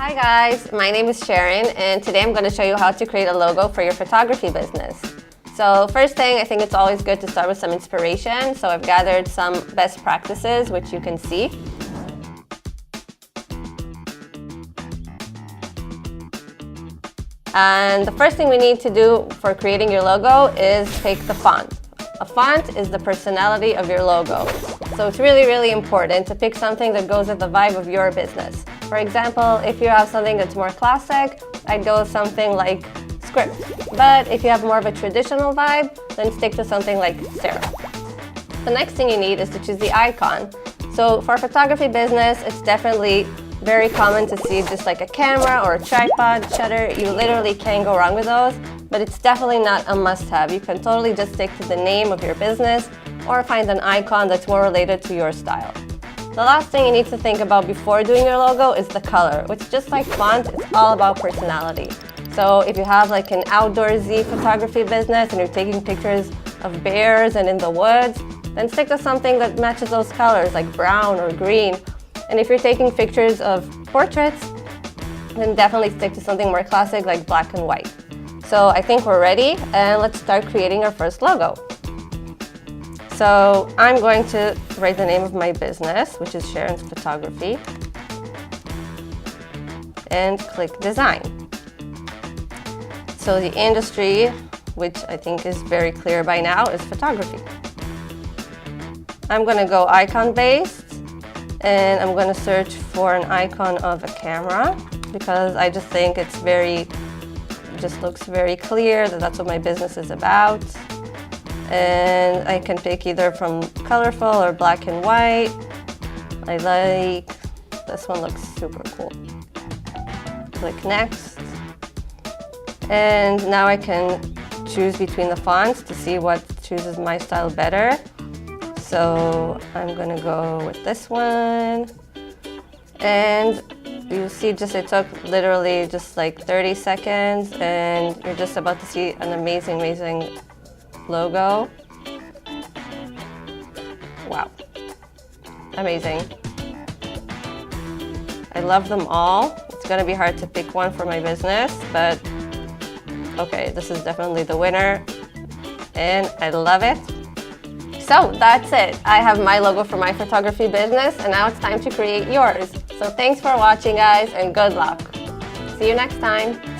Hi guys, my name is Sharon and today I'm going to show you how to create a logo for your photography business. So first thing, I think it's always good to start with some inspiration. So I've gathered some best practices which you can see. And the first thing we need to do for creating your logo is pick the font. A font is the personality of your logo. So it's really important to pick something that goes with the vibe of your business. For example, if you have something that's more classic, I'd go with something like Script. But if you have more of a traditional vibe, then stick to something like Serif. The next thing you need is to choose the icon. So for a photography business, it's definitely very common to see just like a camera or a tripod, shutter. You literally can't go wrong with those, but it's definitely not a must-have. You can totally just stick to the name of your business or find an icon that's more related to your style. The last thing you need to think about before doing your logo is the color, which just like font, it's all about personality. So if you have like an outdoorsy photography business and you're taking pictures of bears and in the woods, then stick to something that matches those colors like brown or green. And if you're taking pictures of portraits, then definitely stick to something more classic like black and white. So I think we're ready and let's start creating our first logo. So I'm going to write the name of my business, which is Sharon's Photography, and click Design. So the industry, which I think is very clear by now, is photography. I'm going to go icon-based, and I'm going to search for an icon of a camera because I just think it's just looks very clear that that's what my business is about. And I can pick either from colorful or black and white. I like, this one looks super cool. Click Next. And now I can choose between the fonts to see what chooses my style better. So I'm gonna go with this one. And you see it took literally just like 30 seconds and you're just about to see an amazing logo. Wow, amazing. I love them all. It's gonna be hard to pick one for my business, but okay, this is definitely the winner and I love it. So that's it. I have my logo for my photography business and now it's time to create yours. So thanks for watching guys and good luck. See you next time.